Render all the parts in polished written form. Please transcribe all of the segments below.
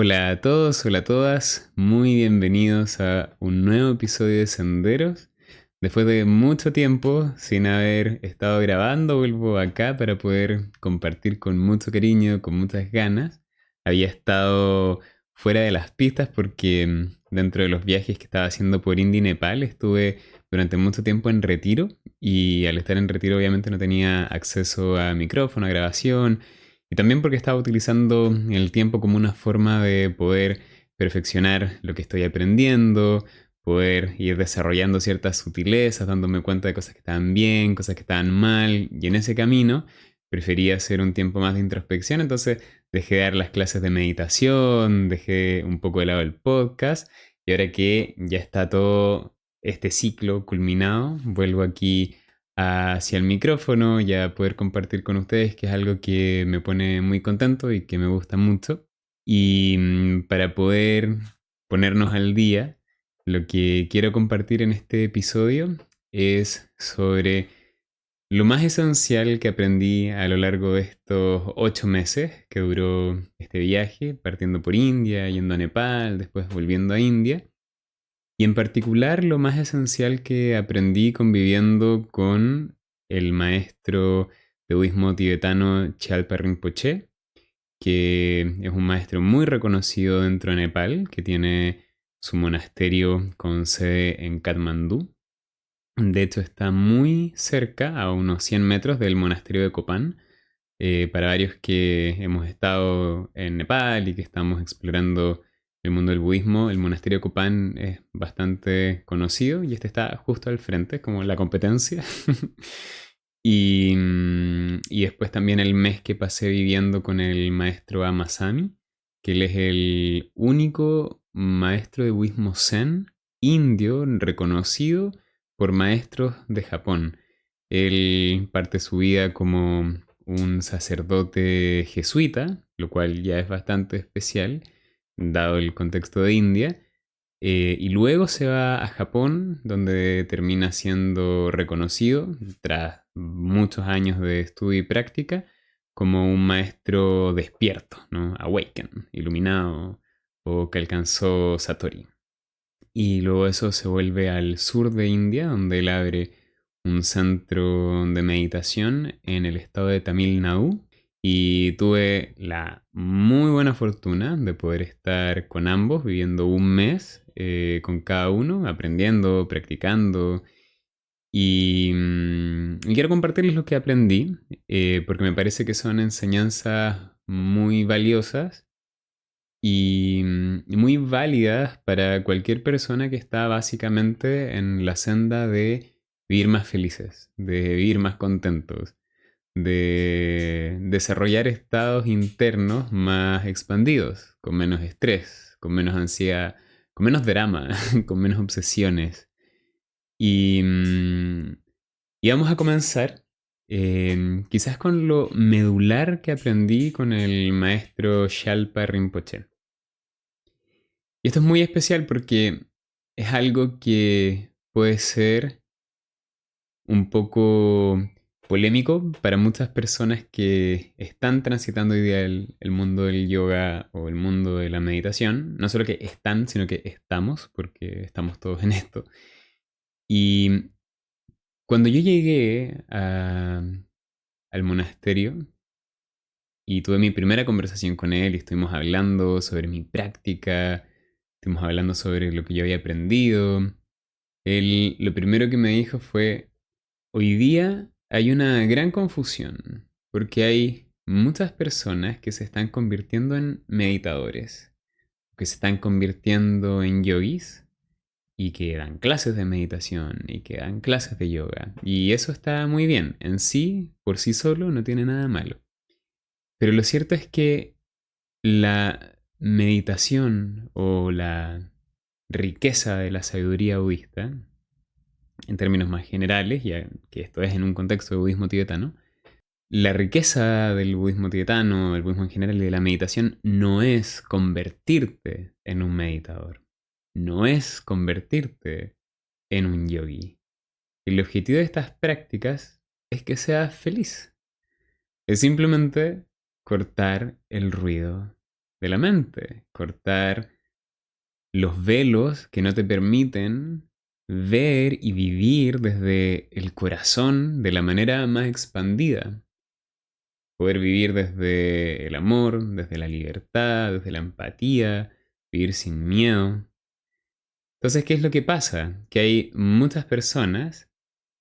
Hola a todos, hola a todas, muy bienvenidos a un nuevo episodio de Senderos. Después de mucho tiempo sin haber estado grabando, vuelvo acá para poder compartir con mucho cariño, con muchas ganas. Había estado fuera de las pistas porque dentro de los viajes que estaba haciendo por India y Nepal estuve durante mucho tiempo en retiro y al estar en retiro obviamente no tenía acceso a micrófono, a grabación y también porque estaba utilizando el tiempo como una forma de poder perfeccionar lo que estoy aprendiendo, poder ir desarrollando ciertas sutilezas, dándome cuenta de cosas que estaban bien, cosas que estaban mal, y en ese camino prefería hacer un tiempo más de introspección, entonces dejé de dar las clases de meditación, dejé un poco de lado el podcast, y ahora que ya está todo este ciclo culminado, vuelvo aquí hacia el micrófono y a poder compartir con ustedes, que es algo que me pone muy contento y que me gusta mucho. Y para poder ponernos al día, lo que quiero compartir en este episodio es sobre lo más esencial que aprendí a lo largo de estos 8 meses que duró este viaje, partiendo por India, yendo a Nepal, después volviendo a India. Y en particular lo más esencial que aprendí conviviendo con el maestro de budismo tibetano Chalpa Rinpoche, que es un maestro muy reconocido dentro de Nepal, que tiene su monasterio con sede en Katmandú. De hecho, está muy cerca, a unos 100 metros del monasterio de Kopán. Para varios que hemos estado en Nepal y que estamos explorando el mundo del budismo, el monasterio de Kopán es bastante conocido y este está justo al frente, como la competencia. Y después también el mes que pasé viviendo con el maestro Amasami, que él es el único maestro de budismo zen indio reconocido por maestros de Japón. Él parte su vida como un sacerdote jesuita, lo cual ya es bastante especial, dado el contexto de India. Y luego se va a Japón, donde termina siendo reconocido, tras muchos años de estudio y práctica, como un maestro despierto, ¿no? Awaken, iluminado, o que alcanzó Satori. Y luego eso se vuelve al sur de India, donde él abre un centro de meditación en el estado de Tamil Nadu. Y tuve la muy buena fortuna de poder estar con ambos, viviendo un mes con cada uno, aprendiendo, practicando. Y quiero compartirles lo que aprendí, porque me parece que son enseñanzas muy valiosas y muy válidas para cualquier persona que está básicamente en la senda de vivir más felices, de vivir más contentos, de desarrollar estados internos más expandidos, con menos estrés, con menos ansiedad, con menos drama, con menos obsesiones. Y, mm, y vamos a comenzar quizás con lo medular que aprendí con el maestro Shalpa Rinpoche. Y esto es muy especial porque es algo que puede ser un poco polémico para muchas personas que están transitando hoy día el mundo del yoga o el mundo de la meditación. No solo que están, sino que estamos, porque estamos todos en esto. Y cuando yo llegué al monasterio y tuve mi primera conversación con él y estuvimos hablando sobre mi práctica, estuvimos hablando sobre lo que yo había aprendido. Él lo primero que me dijo fue, hoy día hay una gran confusión porque hay muchas personas que se están convirtiendo en meditadores, que se están convirtiendo en yogis y que dan clases de meditación y que dan clases de yoga. Y eso está muy bien, en sí, por sí solo, no tiene nada malo. Pero lo cierto es que la meditación o la riqueza de la sabiduría budista, en términos más generales, ya que esto es en un contexto de budismo tibetano, la riqueza del budismo tibetano, el budismo en general y de la meditación no es convertirte en un meditador, no es convertirte en un yogi. El objetivo de estas prácticas es que seas feliz. Es simplemente cortar el ruido de la mente, cortar los velos que no te permiten ver y vivir desde el corazón de la manera más expandida. Poder vivir desde el amor, desde la libertad, desde la empatía, vivir sin miedo. Entonces, ¿qué es lo que pasa? Que hay muchas personas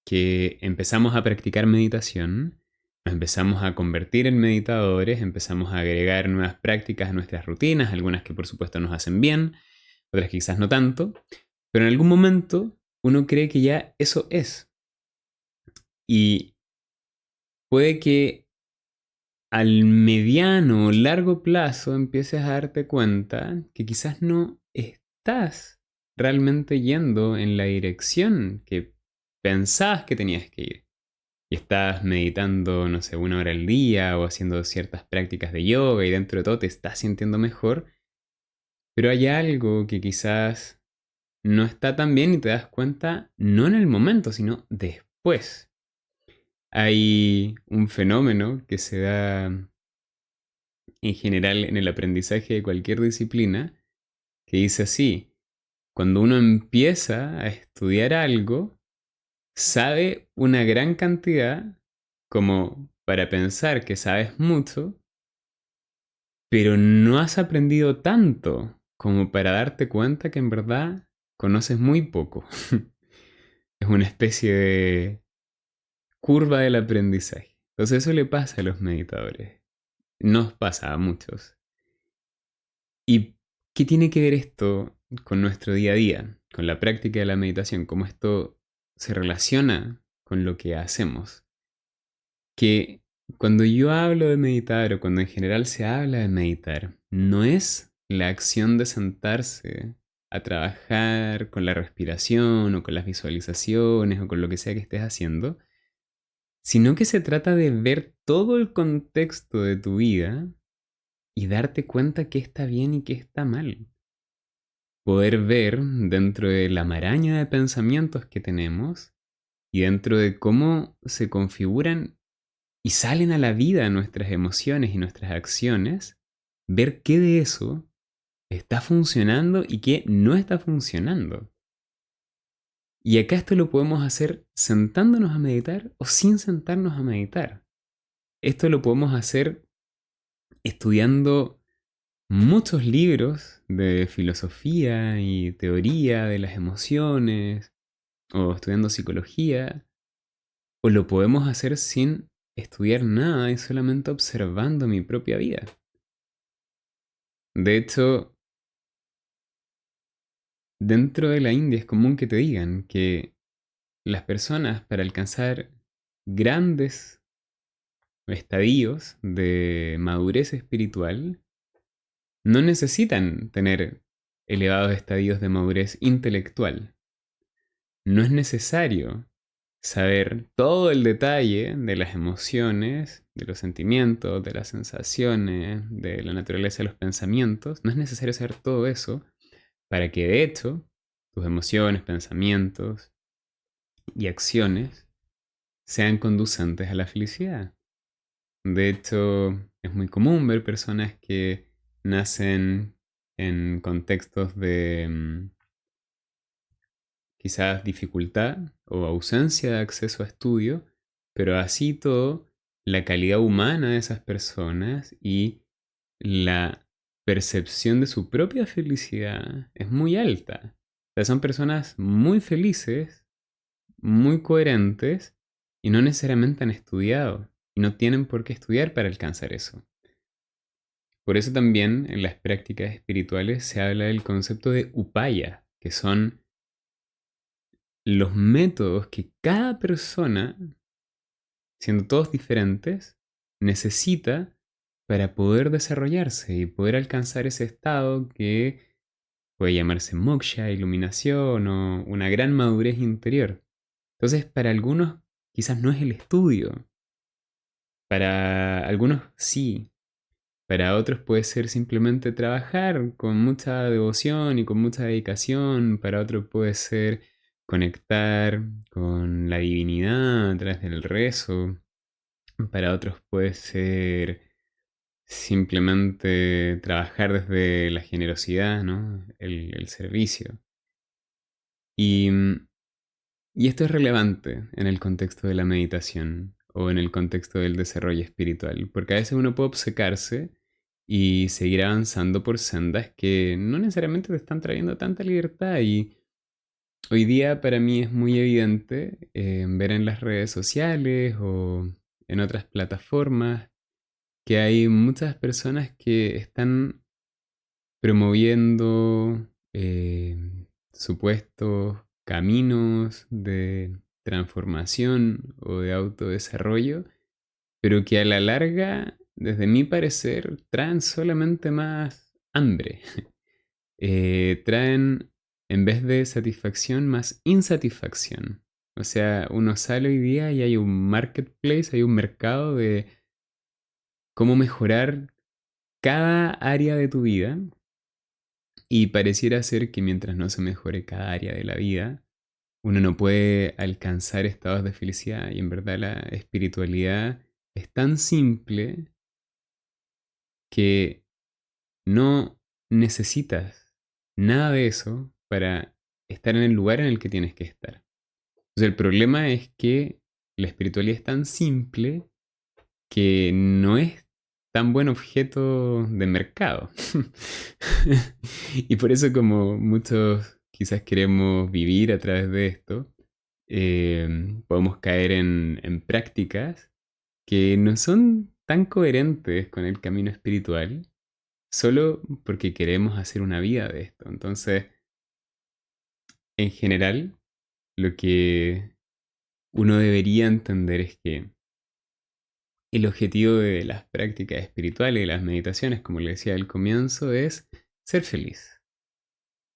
que empezamos a practicar meditación, nos empezamos a convertir en meditadores, empezamos a agregar nuevas prácticas a nuestras rutinas, algunas que por supuesto nos hacen bien, otras quizás no tanto, pero en algún momento uno cree que ya eso es. Y puede que al mediano o largo plazo empieces a darte cuenta que quizás no estás realmente yendo en la dirección que pensabas que tenías que ir. Y estás meditando, no sé, 1 hora al día o haciendo ciertas prácticas de yoga y dentro de todo te estás sintiendo mejor, pero hay algo que quizás no está tan bien y te das cuenta no en el momento, sino después. Hay un fenómeno que se da en general en el aprendizaje de cualquier disciplina que dice así: cuando uno empieza a estudiar algo, sabe una gran cantidad como para pensar que sabes mucho, pero no has aprendido tanto como para darte cuenta que en verdad conoces muy poco. Es una especie de curva del aprendizaje. Entonces eso le pasa a los meditadores. Nos pasa a muchos. ¿Y qué tiene que ver esto con nuestro día a día, con la práctica de la meditación? ¿Cómo esto se relaciona con lo que hacemos? Que cuando yo hablo de meditar o cuando en general se habla de meditar, no es la acción de sentarse a trabajar con la respiración o con las visualizaciones o con lo que sea que estés haciendo, sino que se trata de ver todo el contexto de tu vida y darte cuenta qué está bien y qué está mal. Poder ver dentro de la maraña de pensamientos que tenemos y dentro de cómo se configuran y salen a la vida nuestras emociones y nuestras acciones, ver qué de eso está funcionando y qué no está funcionando. Y acá esto lo podemos hacer sentándonos a meditar o sin sentarnos a meditar. Esto lo podemos hacer estudiando muchos libros de filosofía y teoría de las emociones, o estudiando psicología, o lo podemos hacer sin estudiar nada y solamente observando mi propia vida. De hecho, dentro de la India es común que te digan que las personas para alcanzar grandes estadios de madurez espiritual no necesitan tener elevados estadios de madurez intelectual. No es necesario saber todo el detalle de las emociones, de los sentimientos, de las sensaciones, de la naturaleza de los pensamientos. No es necesario saber todo eso para que de hecho tus emociones, pensamientos y acciones sean conducentes a la felicidad. De hecho, es muy común ver personas que nacen en contextos de quizás dificultad o ausencia de acceso a estudio, pero así todo, la calidad humana de esas personas y la percepción de su propia felicidad es muy alta. O sea, son personas muy felices, muy coherentes y no necesariamente han estudiado y no tienen por qué estudiar para alcanzar eso. Por eso también en las prácticas espirituales se habla del concepto de upaya, que son los métodos que cada persona, siendo todos diferentes, necesita para poder desarrollarse y poder alcanzar ese estado que puede llamarse moksha, iluminación o una gran madurez interior. Entonces, para algunos quizás no es el estudio, para algunos sí, para otros puede ser simplemente trabajar con mucha devoción y con mucha dedicación. Para otros puede ser conectar con la divinidad a través del rezo. Para otros puede ser simplemente trabajar desde la generosidad, ¿no? El servicio. Y, y esto es relevante en el contexto de la meditación o en el contexto del desarrollo espiritual, porque a veces uno puede obcecarse y seguir avanzando por sendas que no necesariamente te están trayendo tanta libertad. Y hoy día para mí es muy evidente ver en las redes sociales o en otras plataformas que hay muchas personas que están promoviendo supuestos caminos de transformación o de autodesarrollo, pero que a la larga, desde mi parecer, traen solamente más hambre. Traen, en vez de satisfacción, más insatisfacción. O sea, uno sale hoy día y hay un marketplace, hay un mercado de cómo mejorar cada área de tu vida. Y pareciera ser que mientras no se mejore cada área de la vida, uno no puede alcanzar estados de felicidad. Y en verdad la espiritualidad es tan simple que no necesitas nada de eso para estar en el lugar en el que tienes que estar. Entonces el problema es que la espiritualidad es tan simple que no es tan buen objeto de mercado. Y por eso como muchos quizás queremos vivir a través de esto, podemos caer en prácticas que no son tan coherentes con el camino espiritual, solo porque queremos hacer una vida de esto. Entonces, en general, lo que uno debería entender es que el objetivo de las prácticas espirituales y las meditaciones, como le decía al comienzo, es ser feliz.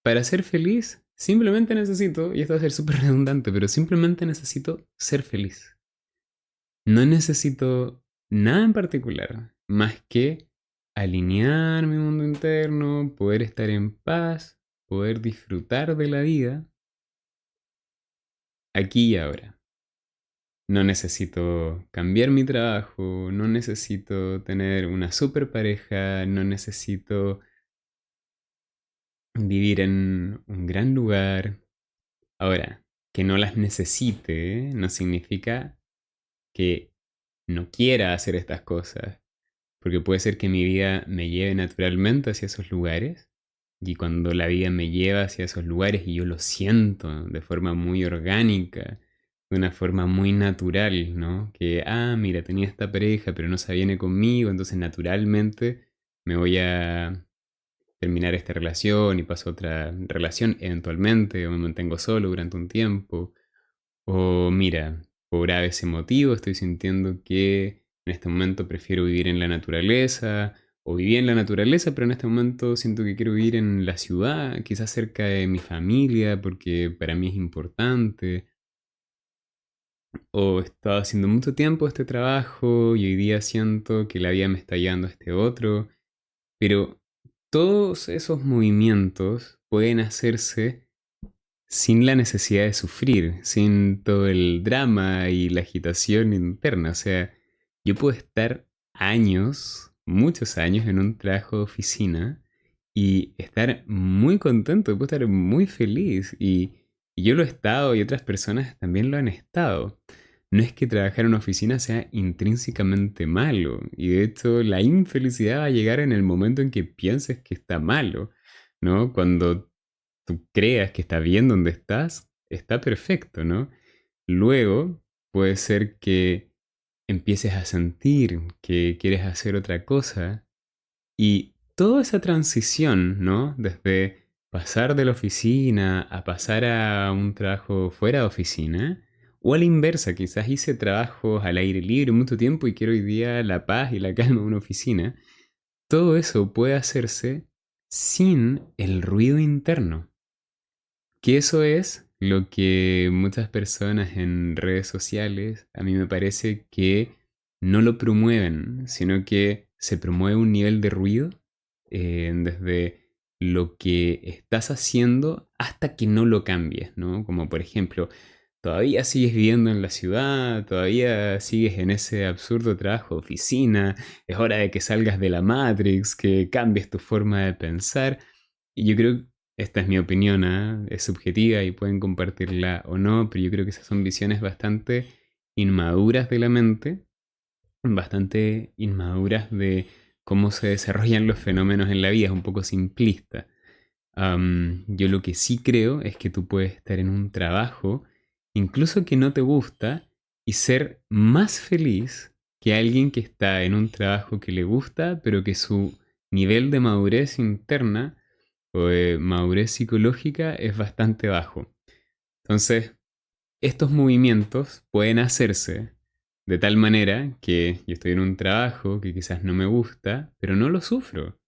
Para ser feliz, simplemente necesito, y esto va a ser súper redundante, pero simplemente necesito ser feliz. No necesito nada en particular, más que alinear mi mundo interno, poder estar en paz, poder disfrutar de la vida aquí y ahora. No necesito cambiar mi trabajo, no necesito tener una super pareja, no necesito vivir en un gran lugar. Ahora, que no las necesite no significa que no quiera hacer estas cosas, porque puede ser que mi vida me lleve naturalmente hacia esos lugares, y cuando la vida me lleva hacia esos lugares y yo lo siento de forma muy orgánica, de una forma muy natural, ¿no? Que, mira, tenía esta pareja, pero no se viene conmigo, entonces naturalmente me voy a terminar esta relación y paso a otra relación eventualmente, o me mantengo solo durante un tiempo. O mira, por ese motivo estoy sintiendo que en este momento prefiero vivir en la naturaleza, o viví en la naturaleza, pero en este momento siento que quiero vivir en la ciudad, quizás cerca de mi familia, porque para mí es importante. O he estado haciendo mucho tiempo este trabajo y hoy día siento que la vida me está llevando a este otro. Pero todos esos movimientos pueden hacerse sin la necesidad de sufrir, sin todo el drama y la agitación interna. O sea, yo puedo estar años, muchos años en un trabajo de oficina y estar muy contento, puedo estar muy feliz. Y yo lo he estado y otras personas también lo han estado. No es que trabajar en una oficina sea intrínsecamente malo. Y de hecho, la infelicidad va a llegar en el momento en que pienses que está malo, ¿no? Cuando tú creas que está bien donde estás, está perfecto, ¿no? Luego puede ser que empieces a sentir que quieres hacer otra cosa y toda esa transición, ¿no? Desde pasar de la oficina a pasar a un trabajo fuera de oficina, o a la inversa, quizás hice trabajos al aire libre mucho tiempo y quiero hoy día la paz y la calma de una oficina. Todo eso puede hacerse sin el ruido interno. Que eso es lo que muchas personas en redes sociales a mí me parece que no lo promueven, sino que se promueve un nivel de ruido desde lo que estás haciendo hasta que no lo cambies, ¿no? Como por ejemplo, todavía sigues viviendo en la ciudad, todavía sigues en ese absurdo trabajo de oficina, es hora de que salgas de la Matrix, que cambies tu forma de pensar. Y yo creo, esta es mi opinión, ¿ah? Es subjetiva y pueden compartirla o no, pero yo creo que esas son visiones bastante inmaduras de la mente, bastante inmaduras de cómo se desarrollan los fenómenos en la vida, es un poco simplista. Yo lo que sí creo es que tú puedes estar en un trabajo, incluso que no te gusta, y ser más feliz que alguien que está en un trabajo que le gusta, pero que su nivel de madurez interna o de madurez psicológica es bastante bajo. Entonces, estos movimientos pueden hacerse de tal manera que yo estoy en un trabajo que quizás no me gusta, pero no lo sufro.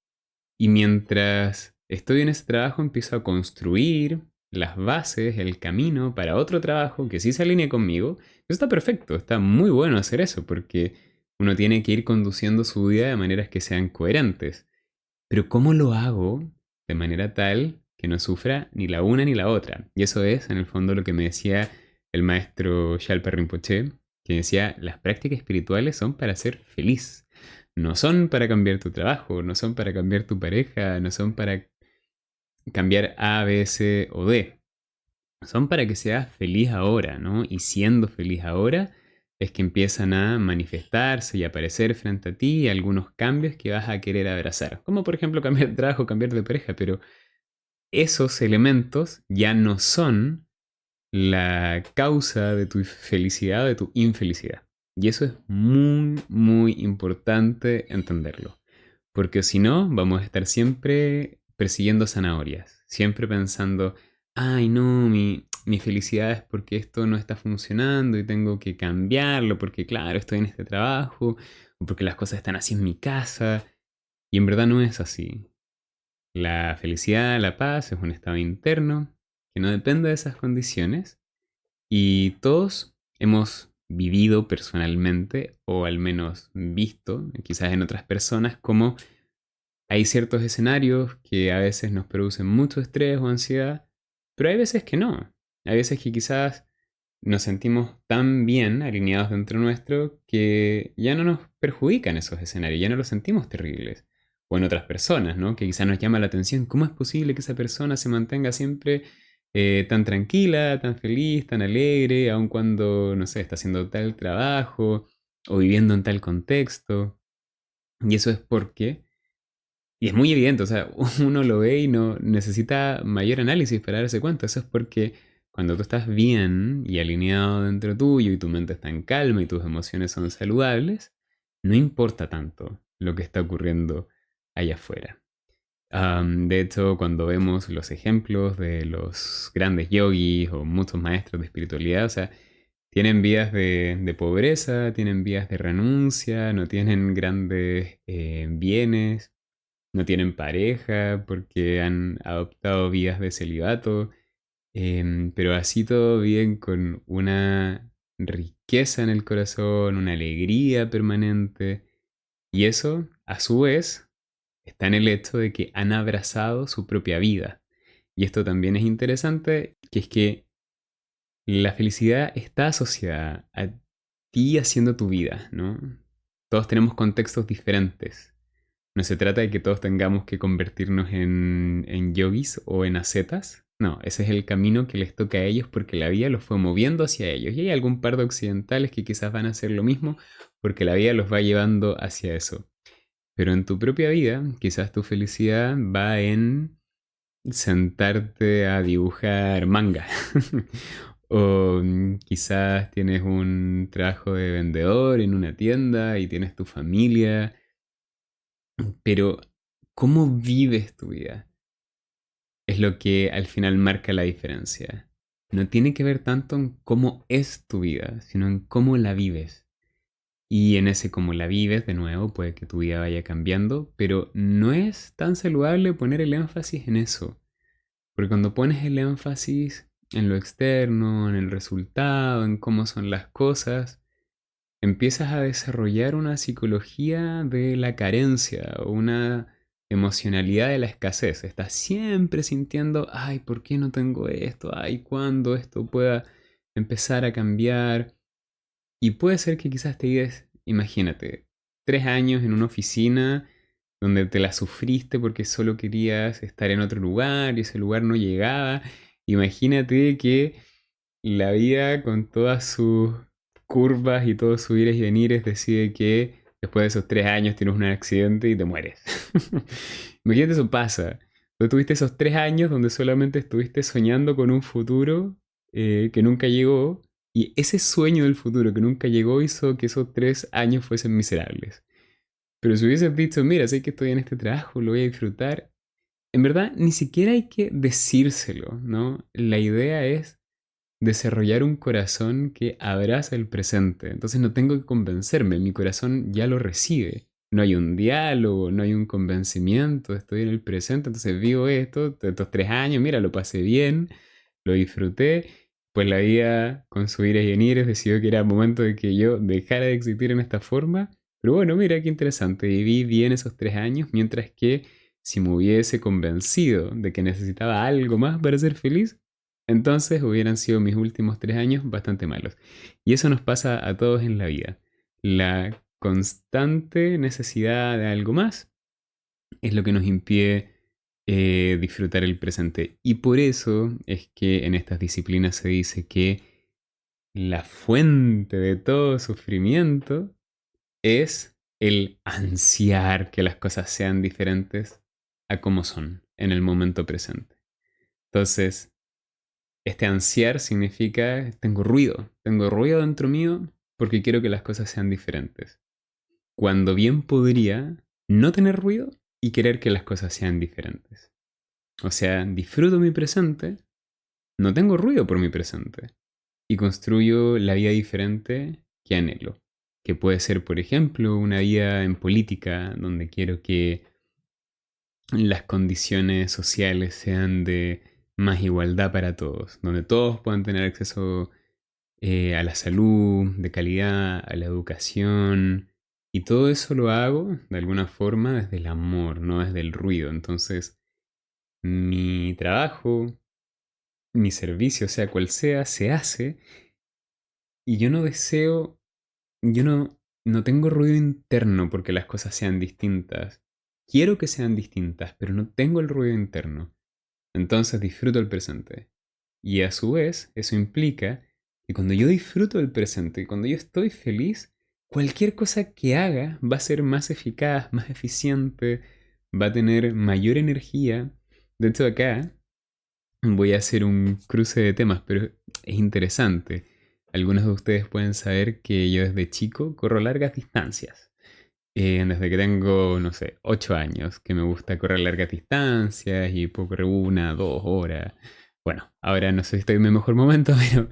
Y mientras estoy en ese trabajo empiezo a construir las bases, el camino para otro trabajo que sí se alinee conmigo. Eso está perfecto, está muy bueno hacer eso porque uno tiene que ir conduciendo su vida de maneras que sean coherentes. Pero ¿cómo lo hago de manera tal que no sufra ni la una ni la otra? Y eso es, en el fondo, lo que me decía el maestro Shalpa Rinpoche, que decía, las prácticas espirituales son para ser feliz. No son para cambiar tu trabajo, no son para cambiar tu pareja, no son para cambiar A, B, C o D. Son para que seas feliz ahora, ¿no? Y siendo feliz ahora es que empiezan a manifestarse y aparecer frente a ti algunos cambios que vas a querer abrazar. Como por ejemplo cambiar de trabajo, cambiar de pareja, pero esos elementos ya no son la causa de tu felicidad o de tu infelicidad. Y eso es muy, muy importante entenderlo. Porque si no, vamos a estar siempre persiguiendo zanahorias. Siempre pensando, ay no, mi felicidad es porque esto no está funcionando y tengo que cambiarlo porque claro, estoy en este trabajo o porque las cosas están así en mi casa. Y en verdad no es así. La felicidad, la paz es un estado interno que no depende de esas condiciones y todos hemos vivido personalmente o al menos visto, quizás en otras personas, cómo hay ciertos escenarios que a veces nos producen mucho estrés o ansiedad, pero hay veces que no. Hay veces que quizás nos sentimos tan bien alineados dentro nuestro que ya no nos perjudican esos escenarios, ya no los sentimos terribles. O en otras personas, ¿no? Que quizás nos llama la atención, ¿cómo es posible que esa persona se mantenga siempre tan tranquila, tan feliz, tan alegre, aun cuando, no sé, está haciendo tal trabajo o viviendo en tal contexto? Y eso es porque y es muy evidente, o sea, uno lo ve y no necesita mayor análisis para darse cuenta. Eso es porque cuando tú estás bien y alineado dentro tuyo y tu mente está en calma y tus emociones son saludables, no importa tanto lo que está ocurriendo allá afuera. De hecho, cuando vemos los ejemplos de los grandes yogis o muchos maestros de espiritualidad, o sea, tienen vidas de pobreza, tienen vidas de renuncia, no tienen grandes bienes, no tienen pareja porque han adoptado vidas de celibato, pero así todo viven con una riqueza en el corazón, una alegría permanente, y eso, a su vez, está en el hecho de que han abrazado su propia vida. Y esto también es interesante, que es que la felicidad está asociada a ti haciendo tu vida, ¿no? Todos tenemos contextos diferentes. No se trata de que todos tengamos que convertirnos en yogis o en ascetas. No, ese es el camino que les toca a ellos porque la vida los fue moviendo hacia ellos. Y hay algún par de occidentales que quizás van a hacer lo mismo porque la vida los va llevando hacia eso. Pero en tu propia vida, quizás tu felicidad va en sentarte a dibujar manga. O quizás tienes un trabajo de vendedor en una tienda y tienes tu familia, pero ¿cómo vives tu vida? Es lo que al final marca la diferencia. No tiene que ver tanto en cómo es tu vida, sino en cómo la vives. Y en ese cómo la vives, de nuevo, puede que tu vida vaya cambiando, pero no es tan saludable poner el énfasis en eso. Porque cuando pones el énfasis en lo externo, en el resultado, en cómo son las cosas, empiezas a desarrollar una psicología de la carencia o una emocionalidad de la escasez. Estás siempre sintiendo, ay, ¿por qué no tengo esto? Ay, ¿cuándo esto pueda empezar a cambiar. Y puede ser que quizás te digas, imagínate, 3 años en una oficina donde te la sufriste porque solo querías estar en otro lugar y ese lugar no llegaba. Imagínate que la vida con todas sus curvas y todos sus ires y venires decide que después de esos 3 años tienes un accidente y te mueres. Imagínate eso pasa. Tú tuviste esos 3 años donde solamente estuviste soñando con un futuro que nunca llegó y ese sueño del futuro que nunca llegó hizo que esos 3 años fuesen miserables. Pero si hubieses dicho, mira, sé que estoy en este trabajo, lo voy a disfrutar, en verdad ni siquiera hay que decírselo, ¿no? La idea es desarrollar un corazón que abraza el presente. Entonces no tengo que convencerme, mi corazón ya lo recibe. No hay un diálogo, no hay un convencimiento, estoy en el presente, entonces vivo esto, estos 3 años, mira, lo pasé bien, lo disfruté, pues la vida con sus ires y venires decidió que era momento de que yo dejara de existir en esta forma. Pero bueno, mira qué interesante, viví bien esos 3 años, mientras que si me hubiese convencido de que necesitaba algo más para ser feliz, entonces hubieran sido mis últimos 3 años bastante malos. Y eso nos pasa a todos en la vida. La constante necesidad de algo más es lo que nos impide disfrutar el presente. Y por eso es que en estas disciplinas se dice que la fuente de todo sufrimiento es el ansiar que las cosas sean diferentes a como son en el momento presente. Entonces, este ansiar significa tengo ruido dentro mío porque quiero que las cosas sean diferentes. Cuando bien podría no tener ruido y querer que las cosas sean diferentes. O sea, disfruto mi presente, no tengo ruido por mi presente y construyo la vida diferente que anhelo. Que puede ser, por ejemplo, una vida en política donde quiero que las condiciones sociales sean de más igualdad para todos, donde todos puedan tener acceso a la salud, de calidad, a la educación. Y todo eso lo hago de alguna forma desde el amor, no desde el ruido. Entonces, mi trabajo, mi servicio, sea cual sea, se hace y yo no deseo, yo no tengo ruido interno porque las cosas sean distintas. Quiero que sean distintas, pero no tengo el ruido interno. Entonces disfruto el presente. Y a su vez, eso implica que cuando yo disfruto del presente, cuando yo estoy feliz, cualquier cosa que haga va a ser más eficaz, más eficiente, va a tener mayor energía. De hecho, acá voy a hacer un cruce de temas, pero es interesante. Algunos de ustedes pueden saber que yo desde chico corro largas distancias. Desde que tengo, no sé, 8 años, que me gusta correr largas distancias y puedo correr 1, 2 horas. Bueno, ahora no sé si estoy en mi mejor momento, pero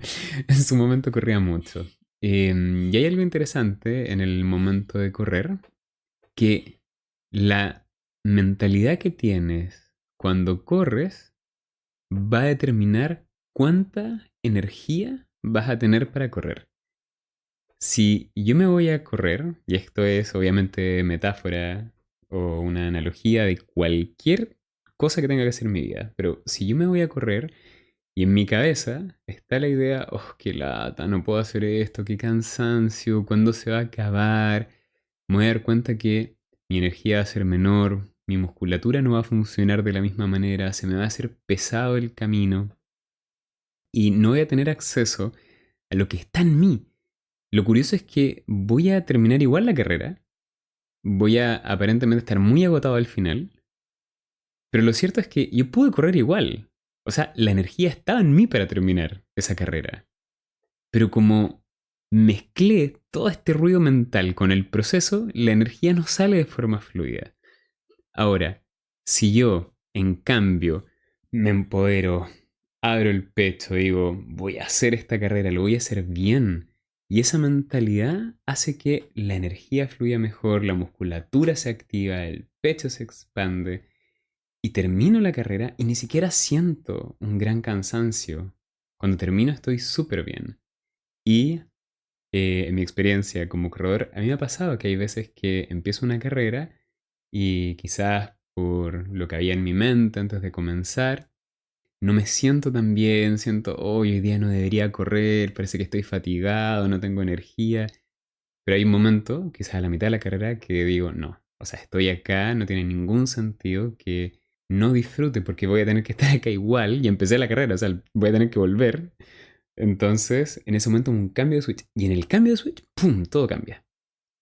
en su momento corría mucho. Y hay algo interesante en el momento de correr, que la mentalidad que tienes cuando corres va a determinar cuánta energía vas a tener para correr. Si yo me voy a correr, y esto es obviamente metáfora o una analogía de cualquier cosa que tenga que hacer en mi vida, pero si yo me voy a correr y en mi cabeza está la idea, oh, qué lata, no puedo hacer esto, qué cansancio, ¿cuándo se va a acabar? Me voy a dar cuenta que mi energía va a ser menor, mi musculatura no va a funcionar de la misma manera, se me va a hacer pesado el camino y no voy a tener acceso a lo que está en mí. Lo curioso es que voy a terminar igual la carrera, voy a aparentemente estar muy agotado al final, pero lo cierto es que yo pude correr igual. O sea, la energía estaba en mí para terminar esa carrera. Pero como mezclé todo este ruido mental con el proceso, la energía no sale de forma fluida. Ahora, si yo, en cambio, me empodero, abro el pecho, digo, voy a hacer esta carrera, lo voy a hacer bien. Y esa mentalidad hace que la energía fluya mejor, la musculatura se activa, el pecho se expande y termino la carrera y ni siquiera siento un gran cansancio. Cuando termino estoy súper bien. Y en mi experiencia como corredor, a mí me ha pasado que hay veces que empiezo una carrera y quizás por lo que había en mi mente antes de comenzar, no me siento tan bien, siento, "Oh, hoy día no debería correr, parece que estoy fatigado, no tengo energía". Pero hay un momento, quizás a la mitad de la carrera, que digo, no, o sea, estoy acá, no tiene ningún sentido que no disfrute porque voy a tener que estar acá igual y empecé la carrera, o sea, voy a tener que volver. Entonces, en ese momento un cambio de switch. Y en el cambio de switch, ¡pum!, todo cambia.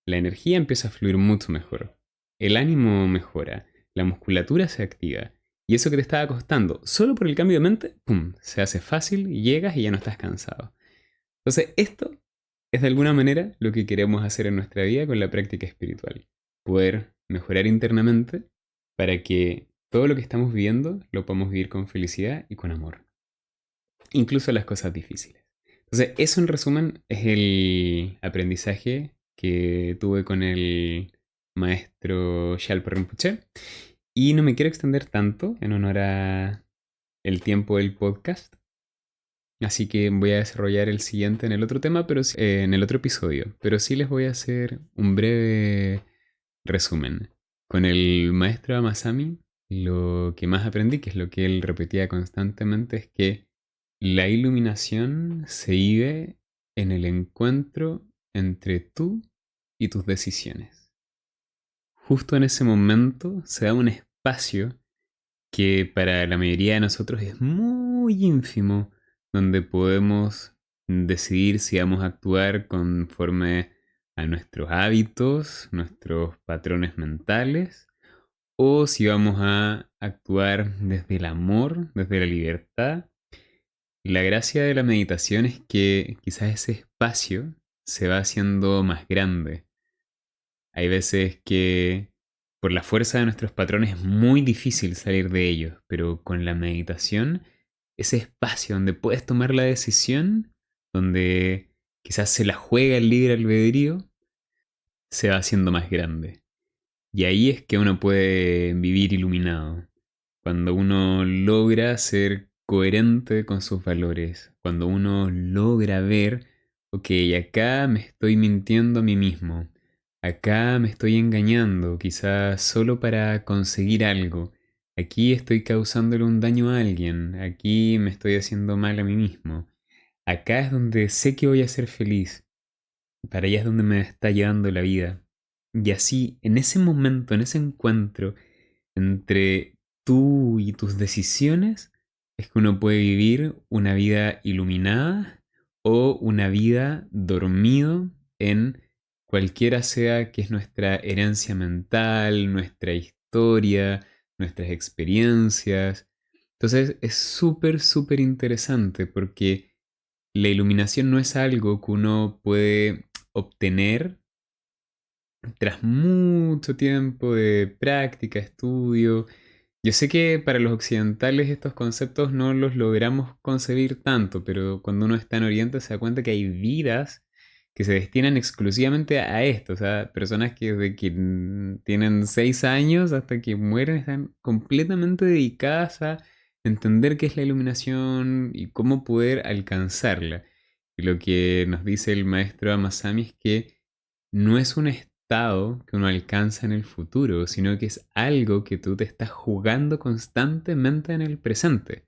La energía empieza a fluir mucho mejor. El ánimo mejora. La musculatura se activa. Y eso que te estaba costando, solo por el cambio de mente, ¡pum!, se hace fácil, llegas y ya no estás cansado. Entonces, esto es de alguna manera lo que queremos hacer en nuestra vida con la práctica espiritual. Poder mejorar internamente para que todo lo que estamos viviendo lo podamos vivir con felicidad y con amor. Incluso las cosas difíciles. Entonces, eso en resumen es el aprendizaje que tuve con el maestro Shalpa Rinpoche. Y no me quiero extender tanto en honor a el tiempo del podcast. Así que voy a desarrollar el siguiente en el otro tema, pero en el otro episodio. Pero sí les voy a hacer un breve resumen. Con el maestro Amasami, lo que más aprendí, que es lo que él repetía constantemente, es que la iluminación se vive en el encuentro entre tú y tus decisiones. Justo en ese momento se da un espacio que para la mayoría de nosotros es muy ínfimo, donde podemos decidir si vamos a actuar conforme a nuestros hábitos, nuestros patrones mentales, o si vamos a actuar desde el amor, desde la libertad. La gracia de la meditación es que quizás ese espacio se va haciendo más grande. Hay veces que por la fuerza de nuestros patrones es muy difícil salir de ellos, pero con la meditación, ese espacio donde puedes tomar la decisión, donde quizás se la juega el libre albedrío, se va haciendo más grande. Y ahí es que uno puede vivir iluminado. Cuando uno logra ser coherente con sus valores. Cuando uno logra ver, ok, acá me estoy mintiendo a mí mismo. Acá me estoy engañando, quizás solo para conseguir algo. Aquí estoy causándole un daño a alguien. Aquí me estoy haciendo mal a mí mismo. Acá es donde sé que voy a ser feliz. Para allá es donde me está llevando la vida. Y así, en ese momento, en ese encuentro entre tú y tus decisiones, es que uno puede vivir una vida iluminada o una vida dormido en cualquiera sea que es nuestra herencia mental, nuestra historia, nuestras experiencias. Entonces es súper, súper interesante porque la iluminación no es algo que uno puede obtener tras mucho tiempo de práctica, estudio. Yo sé que para los occidentales estos conceptos no los logramos concebir tanto, pero cuando uno está en Oriente se da cuenta que hay vidas que se destinan exclusivamente a esto. O sea, personas que desde que tienen 6 años hasta que mueren están completamente dedicadas a entender qué es la iluminación y cómo poder alcanzarla. Y lo que nos dice el maestro Amasami es que no es un estado que uno alcanza en el futuro, sino que es algo que tú te estás jugando constantemente en el presente.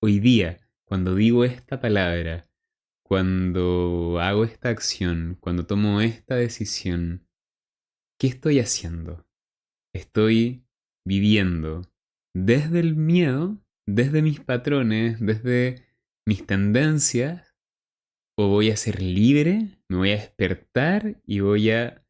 Hoy día, cuando digo esta palabra, cuando hago esta acción, cuando tomo esta decisión, ¿qué estoy haciendo? Estoy viviendo desde el miedo, desde mis patrones, desde mis tendencias, o voy a ser libre, me voy a despertar y voy a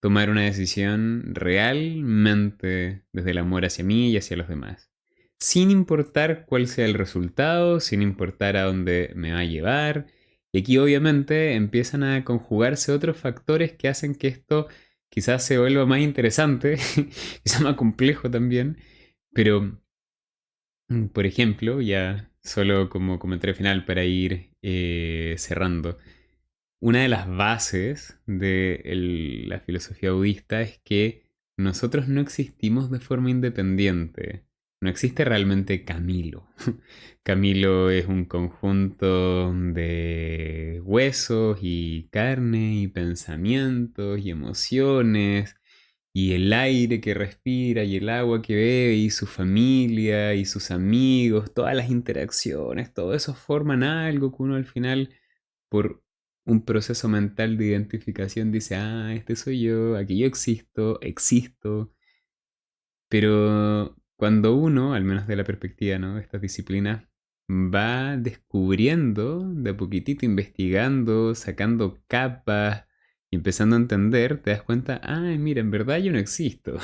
tomar una decisión realmente desde el amor hacia mí y hacia los demás. Sin importar cuál sea el resultado, sin importar a dónde me va a llevar. Y aquí obviamente empiezan a conjugarse otros factores que hacen que esto quizás se vuelva más interesante, quizás más complejo también, pero por ejemplo, ya solo como comentario final para ir cerrando, una de las bases de la filosofía budista es que nosotros no existimos de forma independiente. No existe realmente Camilo. Camilo es un conjunto de huesos y carne y pensamientos y emociones y el aire que respira y el agua que bebe y su familia y sus amigos, todas las interacciones, todo eso forman algo que uno al final, por un proceso mental de identificación, dice, ah, este soy yo, aquí yo existo. Pero cuando uno, al menos de la perspectiva, ¿no?, de estas disciplinas, va descubriendo de a poquitito, investigando, sacando capas y empezando a entender, te das cuenta, ay, mira, en verdad yo no existo.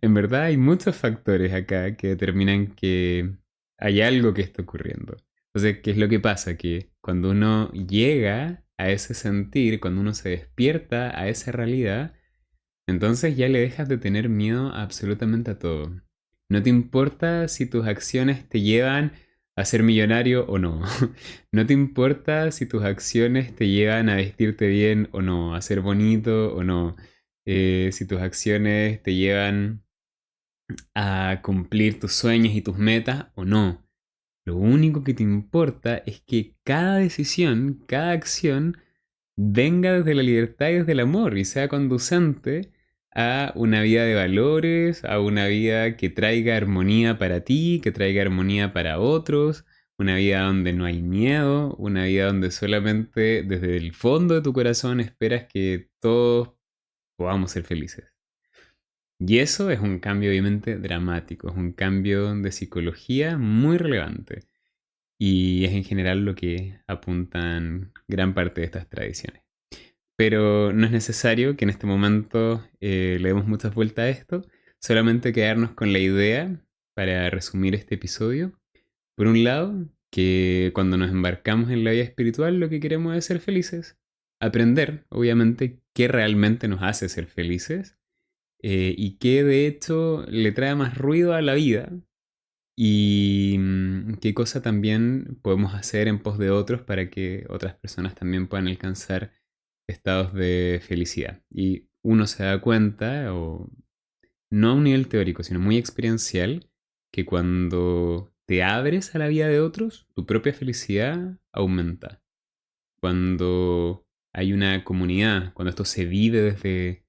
En verdad hay muchos factores acá que determinan que hay algo que está ocurriendo. Entonces, ¿qué es lo que pasa? Que cuando uno llega a ese sentir, cuando uno se despierta a esa realidad, entonces ya le dejas de tener miedo absolutamente a todo. No te importa si tus acciones te llevan a ser millonario o no. No te importa si tus acciones te llevan a vestirte bien o no, a ser bonito o no. Si tus acciones te llevan a cumplir tus sueños y tus metas o no. Lo único que te importa es que cada decisión, cada acción, venga desde la libertad y desde el amor y sea conducente a una vida de valores, a una vida que traiga armonía para ti, que traiga armonía para otros, una vida donde no hay miedo, una vida donde solamente desde el fondo de tu corazón esperas que todos podamos ser felices. Y eso es un cambio obviamente dramático, es un cambio de psicología muy relevante. Y es en general lo que apuntan gran parte de estas tradiciones. Pero no es necesario que en este momento le demos muchas vueltas a esto, solamente quedarnos con la idea, para resumir este episodio. Por un lado, que cuando nos embarcamos en la vida espiritual lo que queremos es ser felices, aprender, obviamente, qué realmente nos hace ser felices y qué de hecho le trae más ruido a la vida y qué cosa también podemos hacer en pos de otros para que otras personas también puedan alcanzar estados de felicidad. Y uno se da cuenta, o no a un nivel teórico, sino muy experiencial, que cuando te abres a la vida de otros, tu propia felicidad aumenta. Cuando hay una comunidad, cuando esto se vive desde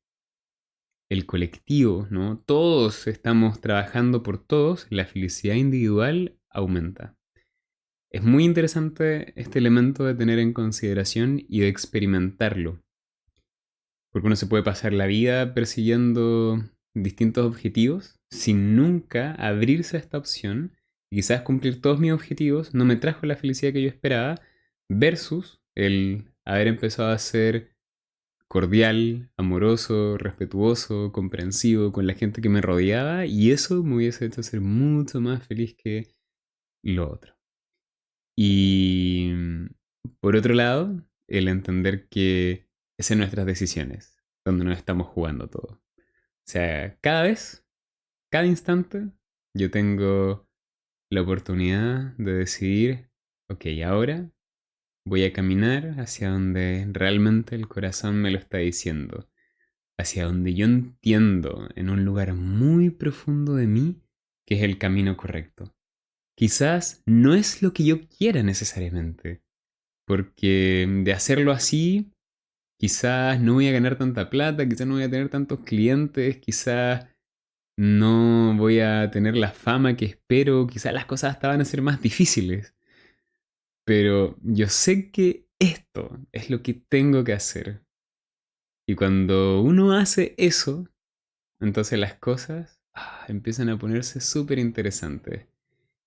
el colectivo, ¿no? Todos estamos trabajando por todos, la felicidad individual aumenta. Es muy interesante este elemento de tener en consideración y de experimentarlo, porque uno se puede pasar la vida persiguiendo distintos objetivos sin nunca abrirse a esta opción y quizás cumplir todos mis objetivos no me trajo la felicidad que yo esperaba versus el haber empezado a ser cordial, amoroso, respetuoso, comprensivo con la gente que me rodeaba y eso me hubiese hecho ser mucho más feliz que lo otro. Y por otro lado, el entender que es en nuestras decisiones donde nos estamos jugando todo. O sea, cada vez, cada instante, yo tengo la oportunidad de decidir, ok, ahora voy a caminar hacia donde realmente el corazón me lo está diciendo, hacia donde yo entiendo en un lugar muy profundo de mí que es el camino correcto. Quizás no es lo que yo quiera necesariamente, porque de hacerlo así, quizás no voy a ganar tanta plata, quizás no voy a tener tantos clientes, quizás no voy a tener la fama que espero, quizás las cosas hasta van a ser más difíciles. Pero yo sé que esto es lo que tengo que hacer. Y cuando uno hace eso, entonces las cosas empiezan a ponerse súper interesantes.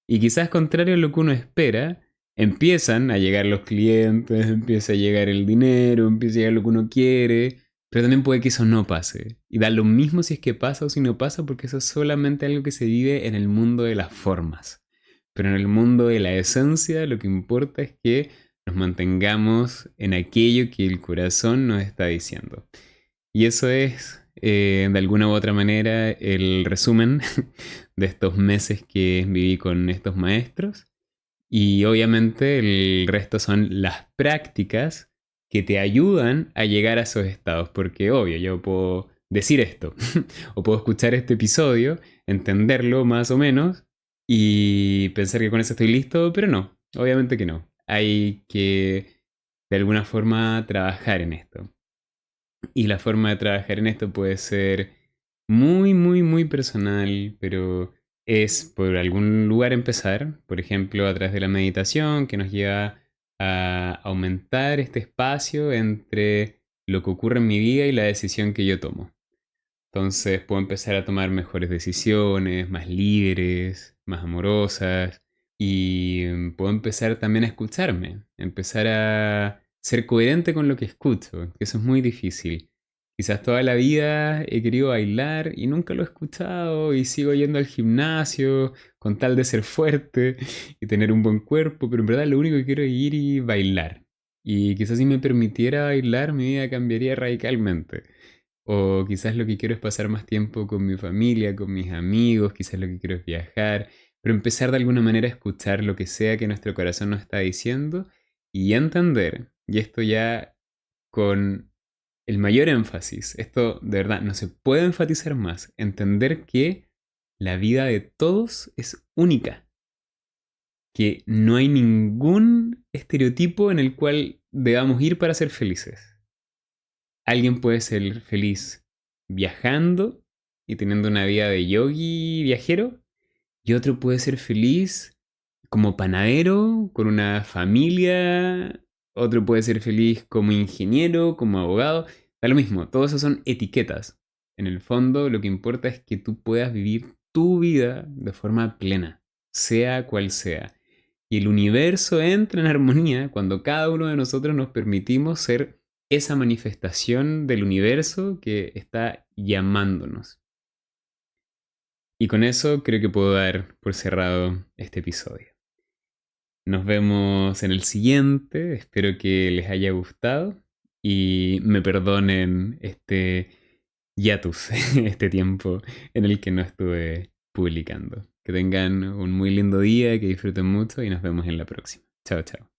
Y quizás contrario a lo que uno espera, empiezan a llegar los clientes, empieza a llegar el dinero, empieza a llegar lo que uno quiere, pero también puede que eso no pase. Y da lo mismo si es que pasa o si no pasa, porque eso es solamente algo que se vive en el mundo de las formas. Pero en el mundo de la esencia, lo que importa es que nos mantengamos en aquello que el corazón nos está diciendo. Y eso es, de alguna u otra manera, el resumen de estos meses que viví con estos maestros. Y obviamente el resto son las prácticas que te ayudan a llegar a esos estados. Porque obvio, yo puedo decir esto, o puedo escuchar este episodio, entenderlo más o menos, y pensar que con eso estoy listo, pero no, obviamente que no. Hay que de alguna forma trabajar en esto. Y la forma de trabajar en esto puede ser muy, muy, muy personal, pero es por algún lugar empezar, por ejemplo, a través de la meditación, que nos lleva a aumentar este espacio entre lo que ocurre en mi vida y la decisión que yo tomo. Entonces puedo empezar a tomar mejores decisiones, más libres, más amorosas, y puedo empezar también a escucharme, empezar a ser coherente con lo que escucho, que eso es muy difícil. Quizás toda la vida he querido bailar y nunca lo he escuchado y sigo yendo al gimnasio con tal de ser fuerte y tener un buen cuerpo, pero en verdad lo único que quiero es ir y bailar. Y quizás si me permitiera bailar, mi vida cambiaría radicalmente. O quizás lo que quiero es pasar más tiempo con mi familia, con mis amigos, quizás lo que quiero es viajar, pero empezar de alguna manera a escuchar lo que sea que nuestro corazón nos está diciendo y entender, y esto ya con el mayor énfasis, esto de verdad no se puede enfatizar más, entender que la vida de todos es única, que no hay ningún estereotipo en el cual debamos ir para ser felices. Alguien puede ser feliz viajando y teniendo una vida de yogi viajero, y otro puede ser feliz como panadero, con una familia, otro puede ser feliz como ingeniero, como abogado, da lo mismo, todos esos son etiquetas. En el fondo lo que importa es que tú puedas vivir tu vida de forma plena, sea cual sea. Y el universo entra en armonía cuando cada uno de nosotros nos permitimos ser esa manifestación del universo que está llamándonos. Y con eso creo que puedo dar por cerrado este episodio. Nos vemos en el siguiente, espero que les haya gustado y me perdonen este hiatus, este tiempo en el que no estuve publicando. Que tengan un muy lindo día, que disfruten mucho y nos vemos en la próxima. Chao, chao.